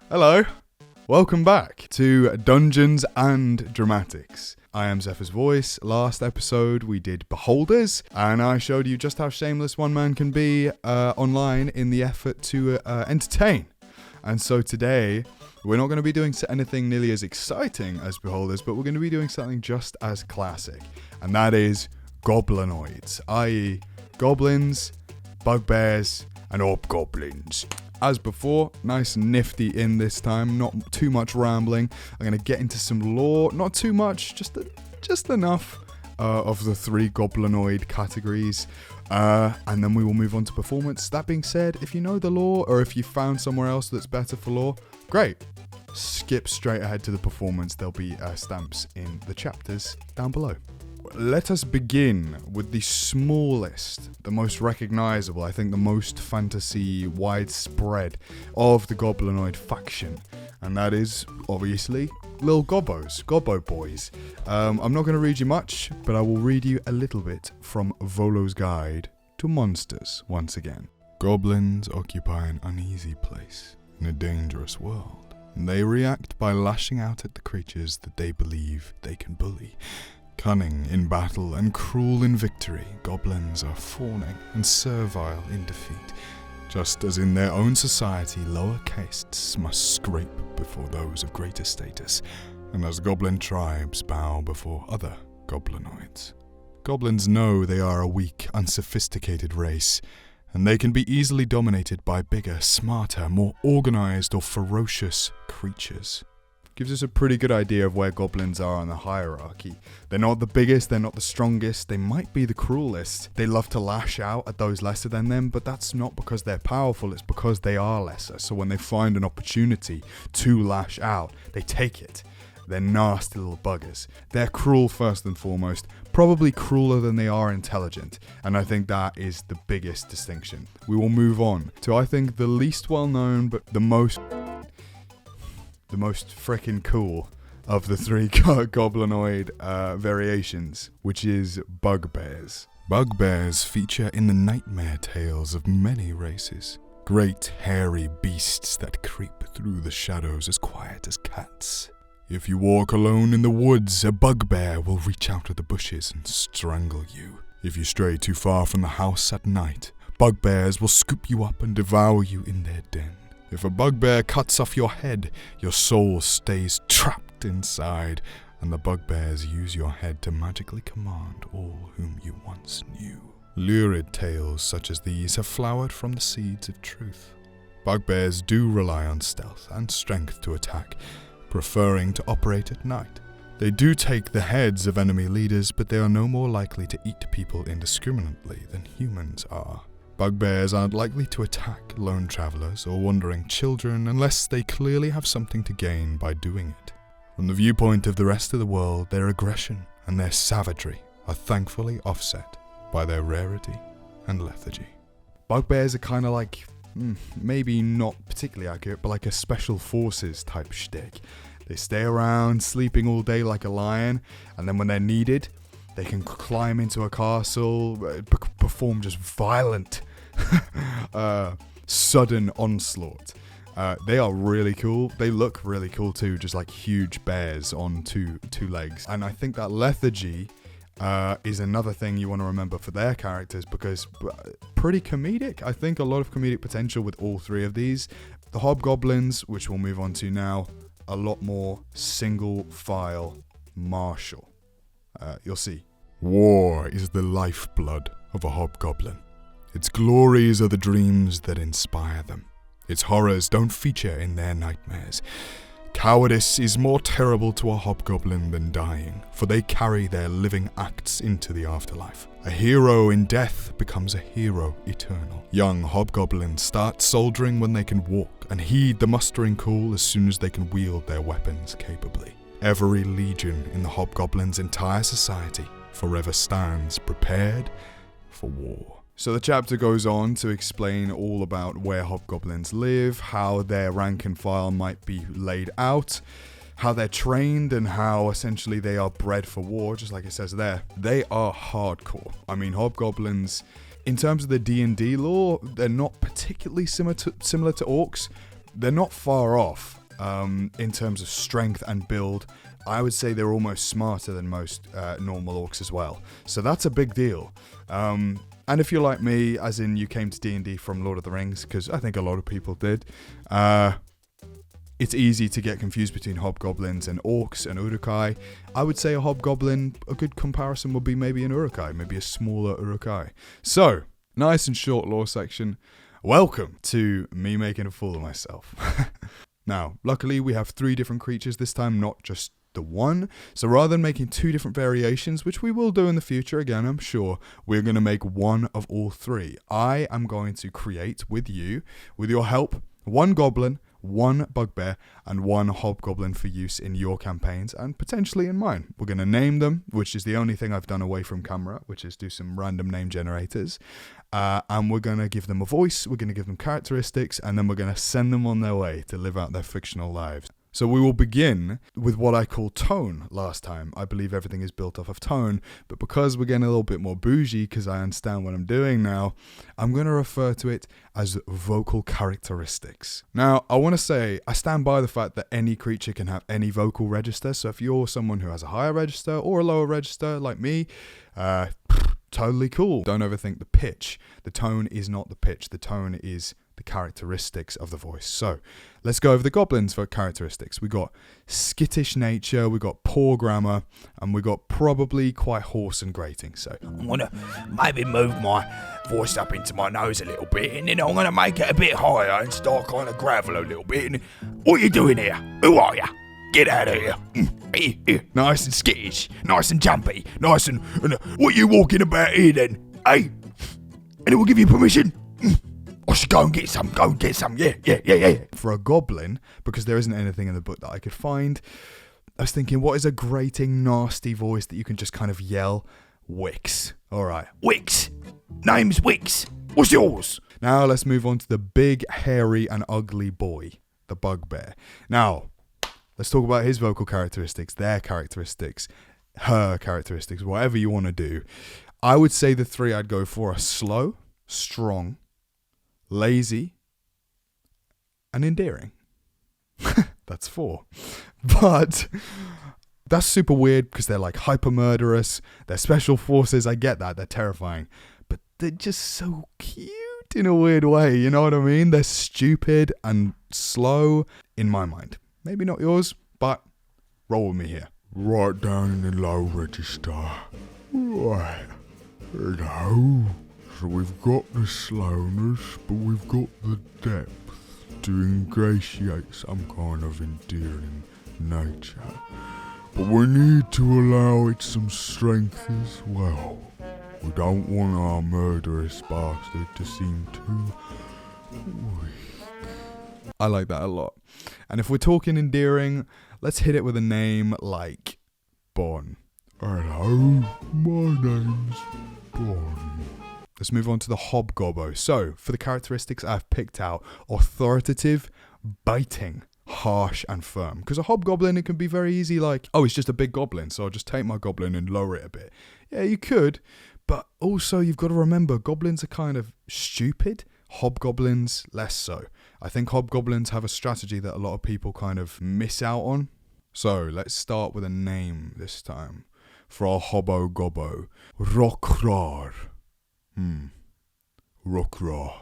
Hello, welcome back to Dungeons and Dramatics. I am Zephyr's voice. Last episode we did Beholders, and I showed you just how shameless one man can be online in the effort to entertain. And so today, we're not going to be doing anything nearly as exciting as Beholders, but we're going to be doing something just as classic, and that is Goblinoids, i.e. goblins, bugbears, and hobgoblins. As before, nice and nifty in this time, not too much rambling. I'm going to get into some lore, not too much, just enough of the three goblinoid categories, and then we will move on to performance. That being said, if you know the lore, or if you found somewhere else that's better for lore, great. Skip straight ahead to the performance. There'll be stamps in the chapters down below. Let us begin with the smallest, the most recognizable, I think the most fantasy widespread of the Goblinoid faction. And that is, obviously, Lil Gobbos, Gobbo Boys. I'm not going to read you much, but I will read you a little bit from Volo's Guide to Monsters once again. Goblins occupy an uneasy place in a dangerous world. They react by lashing out at the creatures that they believe they can bully. Cunning in battle and cruel in victory, goblins are fawning and servile in defeat. Just as in their own society, lower castes must scrape before those of greater status, and as goblin tribes bow before other goblinoids. Goblins know they are a weak, unsophisticated race, and they can be easily dominated by bigger, smarter, more organized or ferocious creatures. Gives us a pretty good idea of where goblins are on the hierarchy. They're not the biggest, they're not the strongest, they might be the cruelest. They love to lash out at those lesser than them, but that's not because they're powerful, it's because they are lesser. So when they find an opportunity to lash out, they take it. They're nasty little buggers. They're cruel first and foremost, probably crueler than they are intelligent, and I think that is the biggest distinction. We will move on to, I think, the least well known, but the most freaking cool of the three goblinoid variations, which is bugbears. Bugbears feature in the nightmare tales of many races. Great hairy beasts that creep through the shadows as quiet as cats. If you walk alone in the woods, a bugbear will reach out of the bushes and strangle you. If you stray too far from the house at night, bugbears will scoop you up and devour you in their den. If a bugbear cuts off your head, your soul stays trapped inside, and the bugbears use your head to magically command all whom you once knew. Lurid tales such as these have flowered from the seeds of truth. Bugbears do rely on stealth and strength to attack, preferring to operate at night. They do take the heads of enemy leaders, but they are no more likely to eat people indiscriminately than humans are. Bugbears aren't likely to attack lone travelers or wandering children unless they clearly have something to gain by doing it. From the viewpoint of the rest of the world, their aggression and their savagery are thankfully offset by their rarity and lethargy. Bugbears are kind of like, maybe not particularly accurate, but like a special forces type shtick. They stay around, sleeping all day like a lion, and then when they're needed, they can climb into a castle, perform just violent, sudden onslaught. They are really cool. They look really cool too, just like huge bears on two legs. And I think that lethargy is another thing you want to remember for their characters, because pretty comedic. I think a lot of comedic potential with all three of these. The hobgoblins, which we'll move on to now, a lot more single file martial. You'll see. War is the lifeblood of a hobgoblin. Its glories are the dreams that inspire them. Its horrors don't feature in their nightmares. Cowardice is more terrible to a hobgoblin than dying, for they carry their living acts into the afterlife. A hero in death becomes a hero eternal. Young hobgoblins start soldiering when they can walk, and heed the mustering call as soon as they can wield their weapons capably. Every legion in the hobgoblin's entire society forever stands prepared for war. So the chapter goes on to explain all about where hobgoblins live, how their rank and file might be laid out, how they're trained, and how essentially they are bred for war, just like it says there. They are hardcore. I mean, hobgoblins, in terms of the D&D lore, they're not particularly similar to orcs, they're not far off in terms of strength and build. I would say they're almost smarter than most normal orcs as well. So that's a big deal. And if you're like me, as in you came to D&D from Lord of the Rings, because I think a lot of people did, it's easy to get confused between hobgoblins and orcs and urukai. I would say a hobgoblin, a good comparison would be maybe an urukai, maybe a smaller urukai. So, nice and short lore section. Welcome to me making a fool of myself. Now, luckily we have 3 different creatures this time, not just the one. So rather than making 2 different variations, which we will do in the future again, I'm sure, we're going to make one of all 3. I am going to create with you, with your help, 1 goblin, 1 bugbear, and 1 hobgoblin for use in your campaigns and potentially in mine. We're going to name them, which is the only thing I've done away from camera, which is do some random name generators. And we're going to give them a voice, we're going to give them characteristics, and then we're going to send them on their way to live out their fictional lives. So we will begin with what I call tone last time. I believe everything is built off of tone, but because we're getting a little bit more bougie, because I understand what I'm doing now, I'm going to refer to it as vocal characteristics. Now, I want to say, I stand by the fact that any creature can have any vocal register, so if you're someone who has a higher register or a lower register, like me, totally cool. Don't overthink the pitch. The tone is not the pitch. The tone is the characteristics of the voice. So let's go over the goblins for characteristics. We got skittish nature, we got poor grammar, and we got probably quite hoarse and grating. So I'm gonna maybe move my voice up into my nose a little bit, and then I'm gonna make it a bit higher and start kind of gravel a little bit. And what are you doing here? Who are you? Get out of here. Nice and skittish, nice and jumpy, nice and what are you walking about here then? Hey? Anyone give you permission? I should go and get some, yeah. For a goblin, because there isn't anything in the book that I could find, I was thinking, what is a grating, nasty voice that you can just kind of yell? Wix. Alright. Wix. Name's Wix. What's yours? Now let's move on to the big, hairy and ugly boy, the bugbear. Now, let's talk about his vocal characteristics, their characteristics, her characteristics, whatever you want to do. I would say the 3 I'd go for are slow, strong, lazy, and endearing. That's 4. But that's super weird because they're like hyper murderous. They're special forces. I get that. They're terrifying. But they're just so cute in a weird way. You know what I mean? They're stupid and slow in my mind. Maybe not yours, but roll with me here. Right down in the low register. Right. No. So we've got the slowness, but we've got the depth to ingratiate some kind of endearing nature. But we need to allow it some strength as well. We don't want our murderous bastard to seem too weak. I like that a lot. And if we're talking endearing, let's hit it with a name like Bon. Hello, my name's Bon. Let's move on to the Hobgobbo. So, for the characteristics I've picked out, authoritative, biting, harsh, and firm. Because a hobgoblin, it can be very easy like, oh, it's just a big goblin, so I'll just take my goblin and lower it a bit. Yeah, you could, but also you've got to remember, goblins are kind of stupid, hobgoblins less so. I think hobgoblins have a strategy that a lot of people kind of miss out on. So, let's start with a name this time. For our Hobogobbo. Rokrar. Rokrar.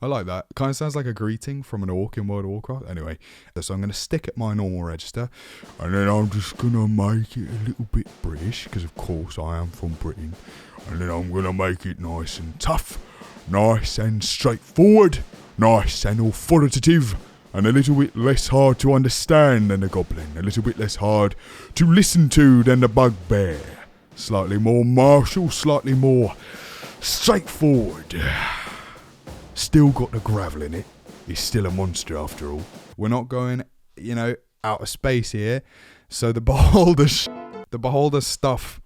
I like that. Kind of sounds like a greeting from an orc in World of Warcraft. Anyway, so I'm going to stick at my normal register, and then I'm just going to make it a little bit British, because of course I am from Britain, and then I'm going to make it nice and tough, nice and straightforward, nice and authoritative, and a little bit less hard to understand than the goblin, a little bit less hard to listen to than the bugbear. Slightly more martial, slightly more straightforward. Still got the gravel in it. He's still a monster after all. We're not going, out of space here. So the beholder stuff,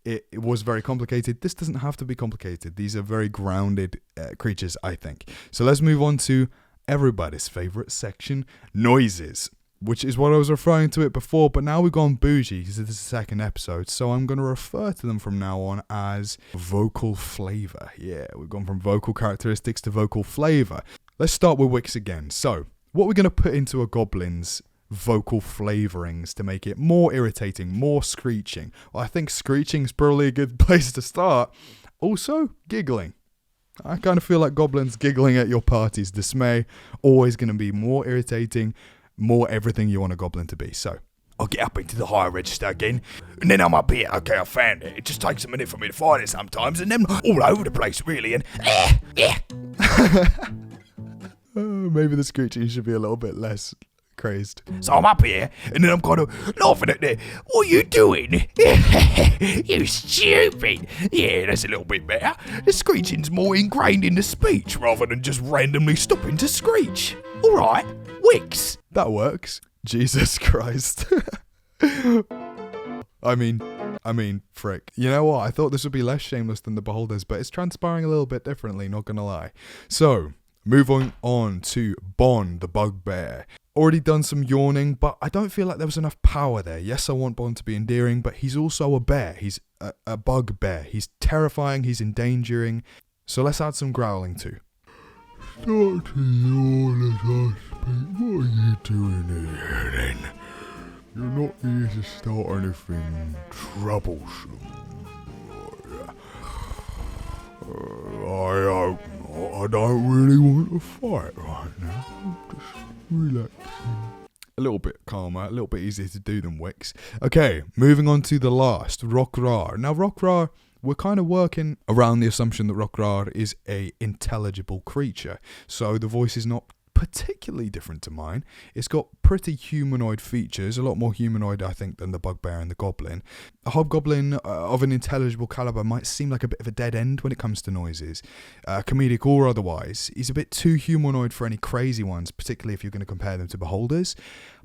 it was very complicated. This doesn't have to be complicated. These are very grounded creatures, I think. So let's move on to everybody's favorite section, noises. Which is what I was referring to it before, but now we've gone bougie because this is the second episode, so I'm going to refer to them from now on as vocal flavor. Yeah, we've gone from vocal characteristics to vocal flavor. Let's start with Wix again. So, what we're going to put into a goblin's vocal flavorings to make it more irritating, more screeching. Well, I think screeching is probably a good place to start. Also, giggling. I kind of feel like goblins giggling at your party's dismay, always going to be more irritating, more everything you want a goblin to be. So, I'll get up into the higher register again, and then I'm up here. Okay, I found it. It just takes a minute for me to find it sometimes, and then all over the place, really, and yeah. Maybe the screeching should be a little bit less crazed. So I'm up here, and then I'm kind of laughing at it. What are you doing? You stupid. Yeah, that's a little bit better. The screeching's more ingrained in the speech rather than just randomly stopping to screech. All right, Wix. That works. Jesus Christ. I mean, frick. You know what? I thought this would be less shameless than the Beholders, but it's transpiring a little bit differently, not gonna lie. So, moving on to Bon, the Bugbear. Already done some yawning, but I don't feel like there was enough power there. Yes, I want Bon to be endearing, but he's also a bear. He's a bugbear. He's terrifying, he's endangering. So let's add some growling too. Start to yawn as I speak. What are you doing here then? You're not here to start anything troublesome. I hope not. I don't really want to fight right now. I'm just relaxing. A little bit calmer, a little bit easier to do than Wix. Okay, moving on to the last, Rokrar. Now, Rokrar, we're kind of working around the assumption that Rokrar is a intelligible creature. So the voice is not particularly different to mine. It's got pretty humanoid features, a lot more humanoid, I think, than the Bugbear and the Goblin. A Hobgoblin of an intelligible caliber might seem like a bit of a dead end when it comes to noises. Comedic or otherwise, he's a bit too humanoid for any crazy ones, particularly if you're going to compare them to Beholders.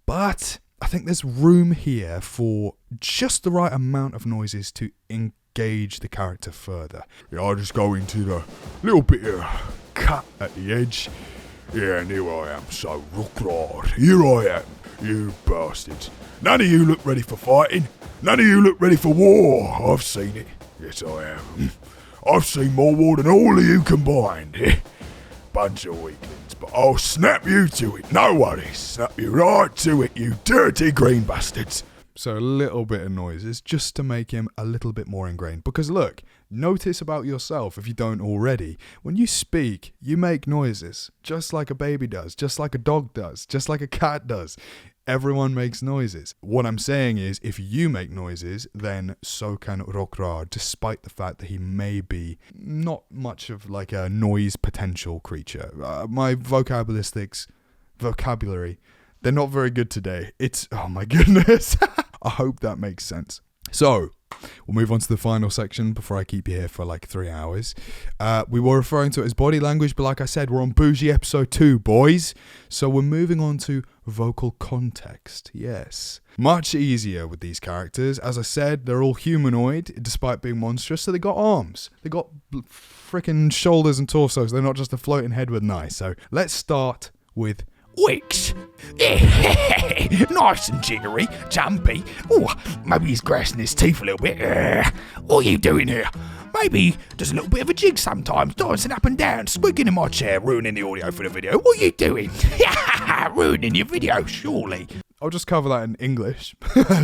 But I think there's room here for just the right amount of noises to engage the character further. Yeah, I'll just go into the little bit of cut at the edge. Yeah, and here I am, so Rokrar. Here I am, you bastards. None of you look ready for fighting. None of you look ready for war. I've seen it. Yes, I have. I've seen more war than all of you combined. Bunch of weaklings, but I'll snap you to it. No worries. Snap you right to it, you dirty green bastards. So a little bit of noises just to make him a little bit more ingrained. Because look, notice about yourself if you don't already. When you speak, you make noises. Just like a baby does. Just like a dog does. Just like a cat does. Everyone makes noises. What I'm saying is, if you make noises, then so can Rokrar, despite the fact that he may be not much of like a noise potential creature. My vocabulary, they're not very good today. It's, oh my goodness. I hope that makes sense. So, we'll move on to the final section before I keep you here for like 3 hours. We were referring to it as body language, but like I said, we're on Bougie episode 2, boys. So we're moving on to vocal context. Yes. Much easier with these characters. As I said, they're all humanoid, despite being monstrous, so they got arms. They got freaking shoulders and torsos. They're not just a floating head with knives. So let's start with Wix. Nice and jiggery, jumpy. Oh, maybe he's grassing his teeth a little bit. What are you doing here? Maybe does a little bit of a jig sometimes, dancing up and down, squeaking in my chair, ruining the audio for the video. What are you doing? Ruining your video, surely. I'll just cover that in English,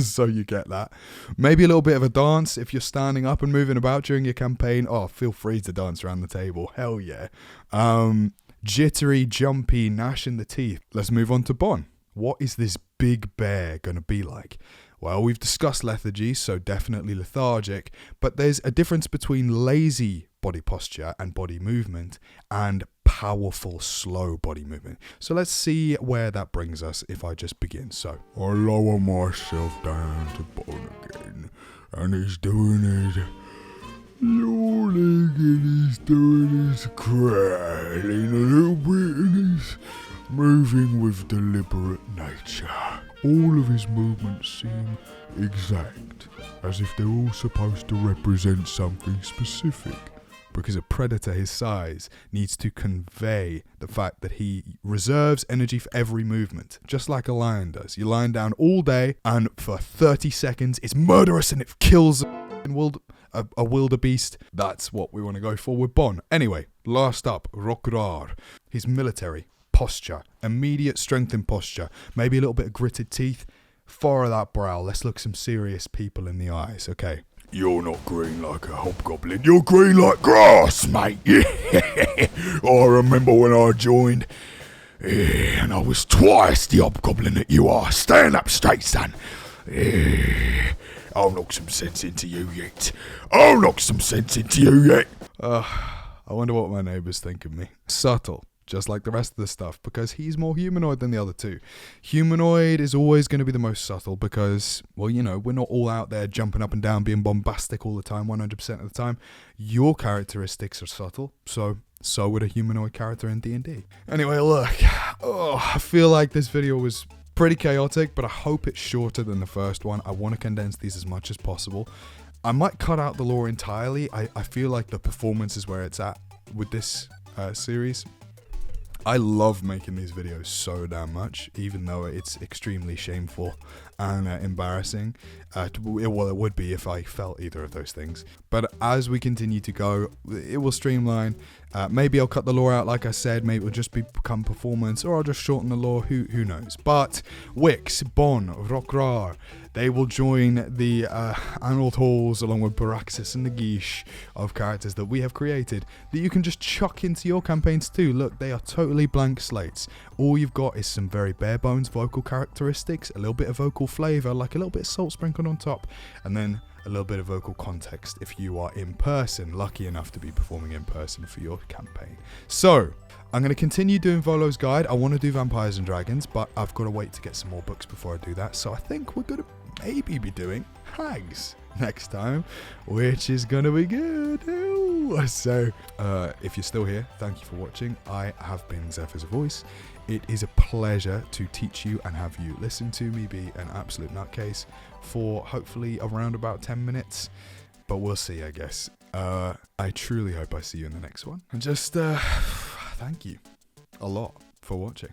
so you get that. Maybe a little bit of a dance if you're standing up and moving about during your campaign. Oh, feel free to dance around the table. Hell yeah. Jittery, jumpy, gnashing the teeth. Let's move on to Bon. What is this big bear going to be like? Well, we've discussed lethargy, so definitely lethargic, but there's a difference between lazy body posture and body movement and powerful, slow body movement. So let's see where that brings us if I just begin. So, I lower myself down to Bon again, and he's doing his yawning, and he's doing his crawling a little bit, and he's moving with deliberate nature. All of his movements seem exact, as if they're all supposed to represent something specific. Because a predator his size needs to convey the fact that he reserves energy for every movement, just like a lion does. You lie down all day, and for 30 seconds, it's murderous and it kills a wildebeest. That's what we want to go for with Bon. Anyway, last up, Rokrar. He's military. posture, immediate strength in posture, maybe a little bit of gritted teeth, furrow that brow. Let's look some serious people in the eyes, okay? You're not green like a hobgoblin. You're green like grass, mate. Yeah. I remember when I joined, and I was twice the hobgoblin that you are. Stand up straight, son. Yeah. I'll knock some sense into you yet. I wonder what my neighbours think of me. Subtle, just like the rest of the stuff, because he's more humanoid than the other two. Humanoid is always going to be the most subtle because, well, you know, we're not all out there jumping up and down, being bombastic all the time, 100% of the time. Your characteristics are subtle, so would a humanoid character in D&D. Anyway, look, I feel like this video was pretty chaotic, but I hope it's shorter than the first one. I want to condense these as much as possible. I might cut out the lore entirely. I feel like the performance is where it's at with this series. I love making these videos so damn much, even though it's extremely shameful and embarrassing. Well, it would be if I felt either of those things. But as we continue to go, it will streamline. Maybe I'll cut the lore out, like I said. Maybe it'll just become performance, or I'll just shorten the lore. Who knows? But Wix, Bon, Rokrar, they will join the Annaled Halls along with Baraxis and Nagish of characters that we have created that you can just chuck into your campaigns too. Look, they are totally blank slates. All you've got is some very bare bones vocal characteristics, a little bit of vocal flavour, like a little bit of salt sprinkled on top, and then a little bit of vocal context if you are in person, lucky enough to be performing in person for your campaign. So, I'm going to continue doing Volo's Guide. I want to do Vampires and Dragons, but I've got to wait to get some more books before I do that. So I think we're going to maybe be doing Hags next time, which is going to be good. Ooh. So, if you're still here, thank you for watching. I have been Zephyr's voice. It is a pleasure to teach you and have you listen to me be an absolute nutcase for hopefully around about 10 minutes. But we'll see, I guess. I truly hope I see you in the next one. And just thank you a lot for watching.